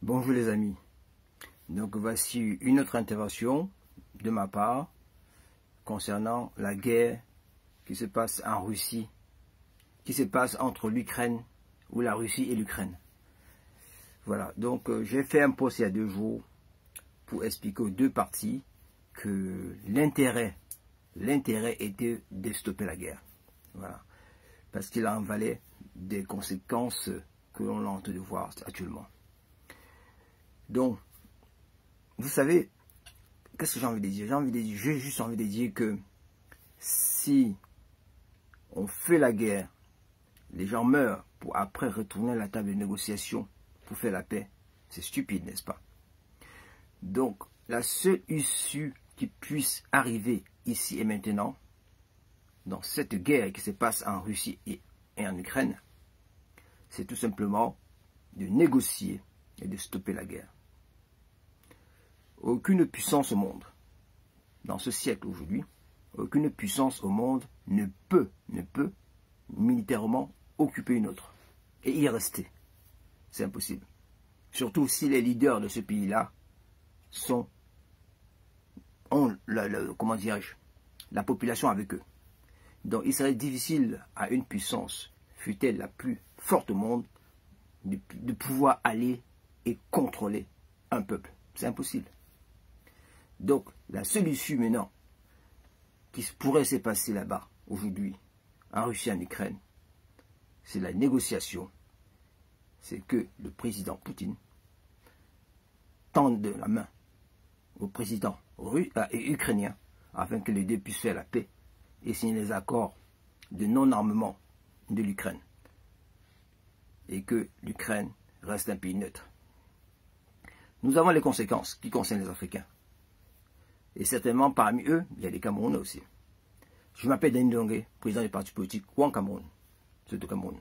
Bonjour les amis, donc voici une autre intervention de ma part concernant la guerre qui se passe en Russie, qui se passe entre l'Ukraine ou la Russie et l'Ukraine. Voilà, donc j'ai fait un post il y a 2 jours pour expliquer aux deux parties que l'intérêt était de stopper la guerre. Voilà, parce qu'il en valait des conséquences que l'on est en train de voir actuellement. Donc, vous savez, qu'est-ce que j'ai envie de dire? J'ai juste envie de dire que si on fait la guerre, les gens meurent pour après retourner à la table de négociation pour faire la paix. C'est stupide, n'est-ce pas? Donc, la seule issue qui puisse arriver ici et maintenant, dans cette guerre qui se passe en Russie et en Ukraine, c'est tout simplement de négocier et de stopper la guerre. Aucune puissance au monde, dans ce siècle aujourd'hui, aucune puissance au monde ne peut militairement occuper une autre et y rester. C'est impossible. Surtout si les leaders de ce pays-là ont comment dirais-je, la population avec eux. Donc il serait difficile à une puissance, fût-elle la plus forte au monde, de pouvoir aller et contrôler un peuple. C'est impossible. Donc, la seule issue maintenant qui pourrait se passer là-bas, aujourd'hui, en Russie, en Ukraine, c'est la négociation. C'est que le président Poutine tende la main au président ukrainien afin que les deux puissent faire la paix et signer les accords de non-armement de l'Ukraine. Et que l'Ukraine reste un pays neutre. Nous avons les conséquences qui concernent les Africains. Et certainement, parmi eux, il y a des Camerounais aussi. Je m'appelle Denis Ndongé, président du parti politique Ouan Cameroun. C'est au Cameroun.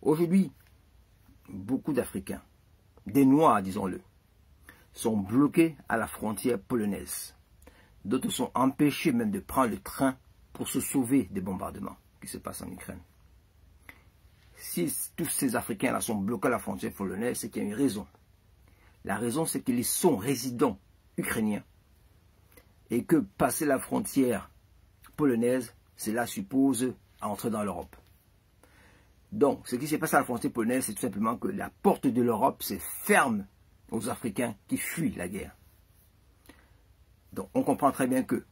Aujourd'hui, beaucoup d'Africains, des Noirs, disons-le, sont bloqués à la frontière polonaise. D'autres sont empêchés même de prendre le train pour se sauver des bombardements qui se passent en Ukraine. Si tous ces Africains-là sont bloqués à la frontière polonaise, c'est qu'il y a une raison. La raison, c'est qu'ils sont résidents ukrainiens et que passer la frontière polonaise, cela suppose entrer dans l'Europe. Donc, ce qui s'est passé à la frontière polonaise, c'est tout simplement que la porte de l'Europe se ferme aux Africains qui fuient la guerre. Donc, on comprend très bien que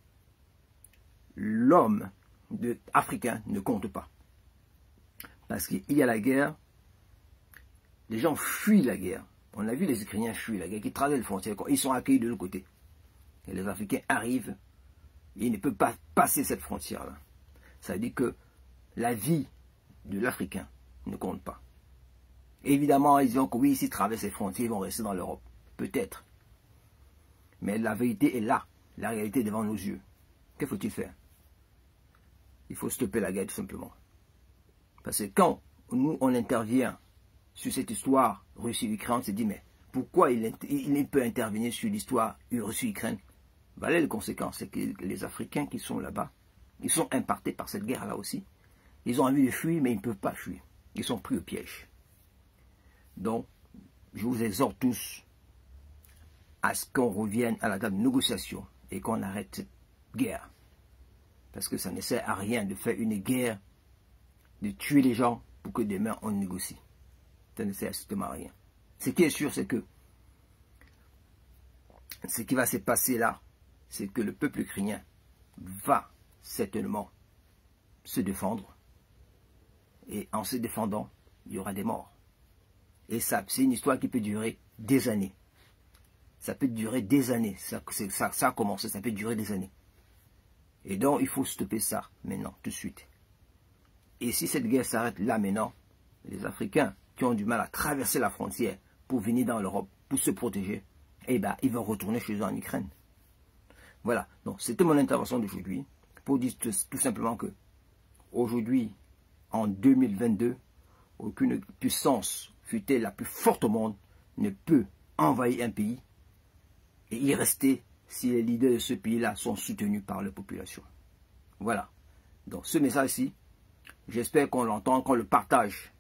l'homme africain ne compte pas. Parce qu'il y a la guerre, les gens fuient la guerre. On a vu les Ukrainiens fuir la guerre, qui traversent les frontières, ils sont accueillis de l'autre côté. Et les Africains arrivent, et ils ne peuvent pas passer cette frontière-là. Ça veut dire que la vie de l'Africain ne compte pas. Évidemment, ils disent que oui, s'ils traversent les frontières, ils vont rester dans l'Europe. Peut-être. Mais la vérité est là. La réalité est devant nos yeux. Que faut-il faire? Il faut stopper la guerre, tout simplement. Parce que quand nous, on intervient sur cette histoire Russie-Ukraine, on se dit, mais pourquoi il peut intervenir sur l'histoire Russie-Ukraine? Voilà les conséquences, c'est que les Africains qui sont là-bas, ils sont impactés par cette guerre-là aussi. Ils ont envie de fuir, mais ils ne peuvent pas fuir. Ils sont pris au piège. Donc, je vous exhorte tous à ce qu'on revienne à la table de négociation et qu'on arrête cette guerre. Parce que ça ne sert à rien de faire une guerre, de tuer les gens pour que demain on négocie. Ça ne sert strictement à rien. Ce qui est sûr, c'est que ce qui va se passer là, c'est que le peuple ukrainien va certainement se défendre. Et en se défendant, il y aura des morts. Et ça, c'est une histoire qui peut durer des années. Ça peut durer des années. Ça a commencé, ça peut durer des années. Et donc, il faut stopper ça maintenant, tout de suite. Et si cette guerre s'arrête là maintenant, les Africains qui ont du mal à traverser la frontière pour venir dans l'Europe, pour se protéger, eh bien, ils vont retourner chez eux en Ukraine. Voilà. Donc, c'était mon intervention d'aujourd'hui pour dire tout simplement que aujourd'hui, en 2022, aucune puissance, fût-elle la plus forte au monde, ne peut envahir un pays et y rester si les leaders de ce pays-là sont soutenus par la population. Voilà. Donc, ce message-ci, j'espère qu'on l'entend, qu'on le partage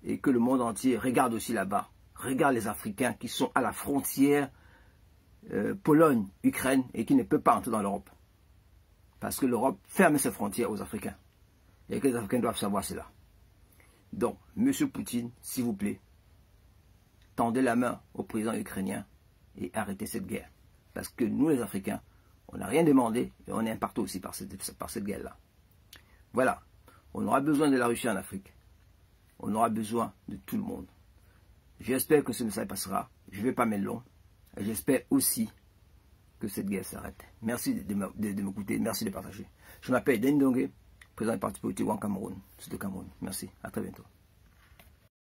et que le monde entier regarde aussi là-bas. Regarde les Africains qui sont à la frontière Pologne, Ukraine et qui ne peuvent pas entrer dans l'Europe. Parce que l'Europe ferme ses frontières aux Africains. Et que les Africains doivent savoir cela. Donc, M. Poutine, s'il vous plaît, tendez la main au président ukrainien et arrêtez cette guerre. Parce que nous, les Africains, on n'a rien demandé et on est impactés aussi par cette guerre-là. Voilà. On aura besoin de la Russie en Afrique. On aura besoin de tout le monde. J'espère que ce message passera. Je ne vais pas mettre long. J'espère aussi que cette guerre s'arrête. Merci de m'écouter. Merci de partager. Je m'appelle Denis Ndongue, président du parti politique One Cameroun. C'est le Cameroun. Merci. À très bientôt.